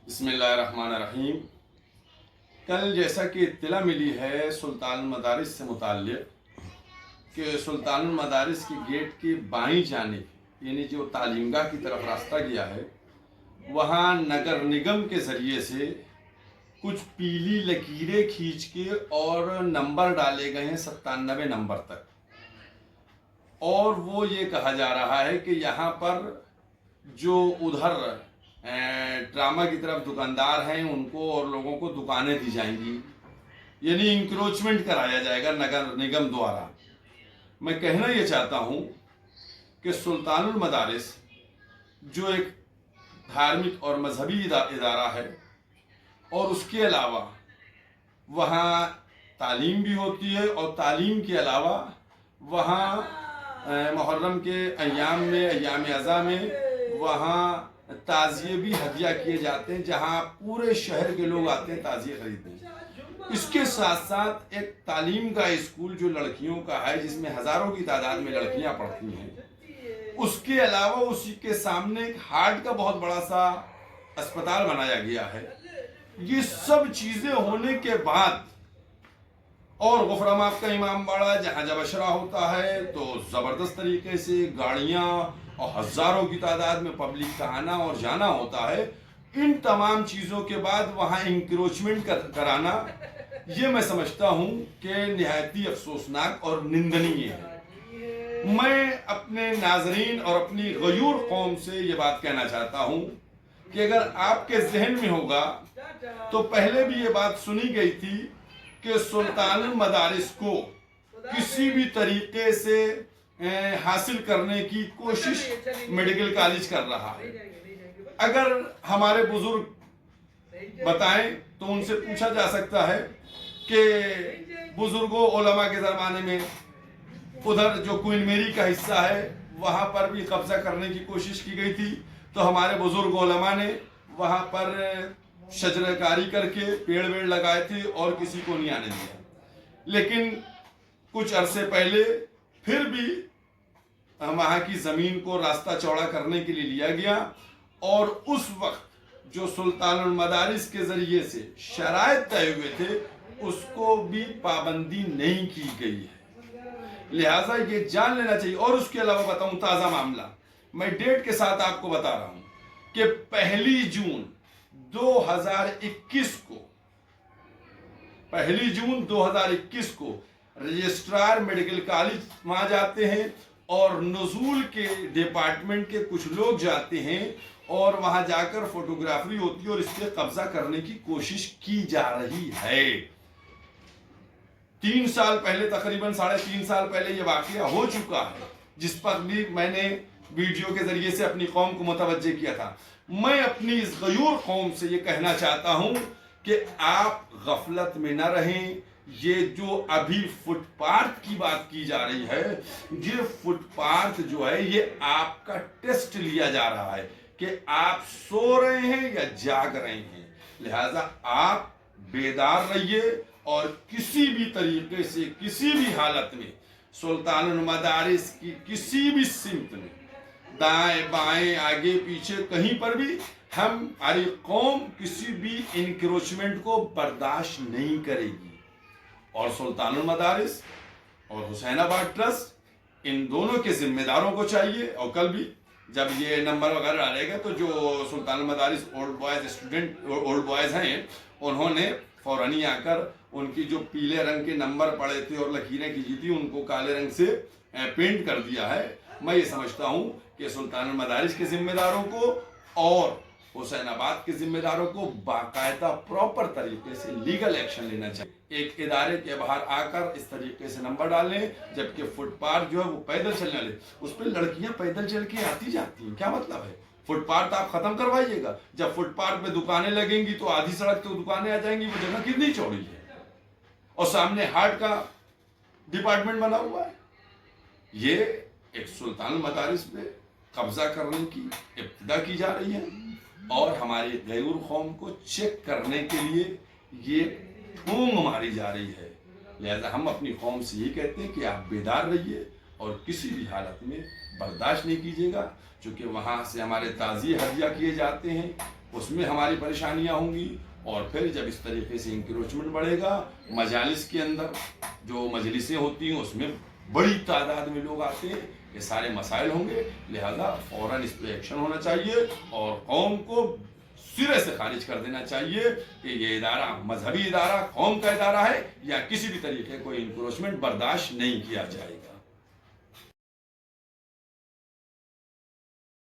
बिस्मिल्लाहिर्रहमानिर्रहीम। कल जैसा कि इत्तला मिली है सुल्तानुल मदारिस से मुताल्लिक़ कि सुल्तानुल मदारिस की गेट की बाईं जानिब यानी जो तालीमगाह की तरफ रास्ता गया है, वहाँ नगर निगम के ज़रिए से कुछ पीली लकीरें खींच के और नंबर डाले गए हैं 97 नंबर तक। और वो ये कहा जा रहा है कि यहाँ पर जो उधर ड्रामा की तरफ दुकानदार हैं उनको और लोगों को दुकानें दी जाएंगी, यानी इंक्रोचमेंट कराया जाएगा नगर निगम द्वारा। मैं कहना ये चाहता हूँ कि सुल्तानुल मदारिस जो एक धार्मिक और मजहबी इदारा है और उसके अलावा वहाँ तालीम भी होती है, और तालीम के अलावा वहाँ मुहर्रम के अय्याम में, अय्याम अज़ा में वहाँ ताज़िए भी हदिया किए जाते हैं, जहाँ पूरे शहर के लोग आते हैं ताज़िए खरीदने। इसके साथ साथ एक तालीम का स्कूल जो लड़कियों का है, जिसमें हज़ारों की तादाद में लड़कियां पढ़ती हैं। उसके अलावा उसी के सामने एक हार्ट का बहुत बड़ा सा अस्पताल बनाया गया है। ये सब चीज़ें होने के बाद और गुफरामात का इमाम बाड़ा जहाँ जब अशरा होता है तो ज़बरदस्त तरीके से गाड़ियाँ और हज़ारों की तादाद में पब्लिक का आना और जाना होता है। इन तमाम चीज़ों के बाद वहाँ इंक्रोचमेंट कराना, ये मैं समझता हूँ कि निहायती अफसोसनाक और निंदनीय है। मैं अपने नाजरीन और अपनी गयूर कौम से ये बात कहना चाहता हूँ कि अगर आपके जहन में होगा तो पहले भी ये बात सुनी गई थी कि सुल्तानुल मदारिस को किसी भी तरीके से हासिल करने की कोशिश मेडिकल कॉलेज कर रहा है। अगर हमारे बुजुर्ग बताएं तो उनसे पूछा जा सकता है कि बुजुर्गों उलमा के ज़माने में उधर जो क्वीन मेरी का हिस्सा है वहाँ पर भी कब्जा करने की कोशिश की गई थी, तो हमारे बुजुर्ग उलमा ने वहाँ पर शजरकारी करके पेड़ वेड़ लगाए थे और किसी को नहीं आने दिया। लेकिन कुछ अरसे पहले फिर भी वहाँ की ज़मीन को रास्ता चौड़ा करने के लिए लिया गया, और उस वक्त जो सुल्तानुल मदारिस के ज़रिए से शराइत तय हुए थे उसको भी पाबंदी नहीं की गई है। लिहाजा ये जान लेना चाहिए। और उसके अलावा बताऊं ताज़ा मामला, मैं डेट के साथ आपको बता रहा हूं कि 1 जून 2021 को रजिस्ट्रार मेडिकल कॉलेज वहां जाते हैं और नुज़ूल के डिपार्टमेंट के कुछ लोग जाते हैं और वहां जाकर फोटोग्राफी होती है और इस पे कब्जा करने की कोशिश की जा रही है। 3 साल पहले, तकरीबन 3.5 साल पहले ये वाकया हो चुका है, जिस पर भी मैंने वीडियो के जरिए से अपनी कौम को मुतवज्जे किया था। मैं अपनी इस गयूर कौम से ये कहना चाहता हूं कि आप गफलत में न रहें। ये जो अभी फुटपाथ की बात की जा रही है, ये फुटपाथ जो है ये आपका टेस्ट लिया जा रहा है कि आप सो रहे हैं या जाग रहे हैं। लिहाजा आप बेदार रहिए और किसी भी तरीके से, किसी भी हालत में सुल्तानुल मदारिस की किसी भी सिमत में, दाएं बाएं आगे पीछे कहीं पर भी हमारी कौम किसी भी इंक्रोचमेंट को बर्दाश्त नहीं करेगी। और सुल्तानुल मदारिस और हुसैनाबाद ट्रस्ट इन दोनों के जिम्मेदारों को चाहिए, और कल भी जब ये नंबर वगैरह डालेगा तो जो सुल्तानुल मदारिस ओल्ड बॉयज़ हैं उन्होंने फौरन ही आकर उनकी जो पीले रंग के नंबर पड़े थे और लकीरें खींची थी उनको काले रंग से पेंट कर दिया है। मैं ये समझता हूँ कि सुल्तानुल मदारिस के जिम्मेदारों को और हुसैनाबाद के जिम्मेदारों को बाकायदा प्रॉपर तरीके से लीगल एक्शन लेना चाहिए। एक इदारे के बाहर आकर इस तरीके से नंबर डालें, जबकि फुटपाथ जो है वो पैदल चलने वाले, उस पर लड़कियां पैदल चल के आती जाती हैं। क्या मतलब है? फुटपाथ आप खत्म करवाइएगा। जब फुटपाथ पे दुकानें लगेंगी तो आधी सड़क तो दुकानें आ जाएंगी। वो जगह कितनी चौड़ी है और सामने हार्ट का डिपार्टमेंट बना हुआ है। ये एक सुल्तानुल मदारिस पे कब्जा करने की इब्तिदा की जा रही है और हमारी गैर कौम को चेक करने के लिए ये ठोंग मारी जा रही है। लिहाजा हम अपनी कौम से ये कहते हैं कि आप बेदार रहिए और किसी भी हालत में बर्दाश्त नहीं कीजिएगा, चूँकि वहाँ से हमारे ताज़िए हदिया किए जाते हैं, اس میں ہماری پریشانیاں ہوں گی، اور پھر جب اس طریقے سے انکروچمنٹ بڑھے گا، مجالس کے اندر جو مجلسیں ہوتی ہیں اس میں بڑی تعداد میں لوگ آتے ہیں، یہ سارے مسائل ہوں گے، لہذا فوراً اس پہ ایکشن ہونا چاہیے اور قوم کو سرے سے خارج کر دینا چاہیے کہ یہ ادارہ مذہبی ادارہ، قوم کا ادارہ ہے، یا کسی بھی طریقے کو انکروچمنٹ برداشت نہیں کیا جائے گا۔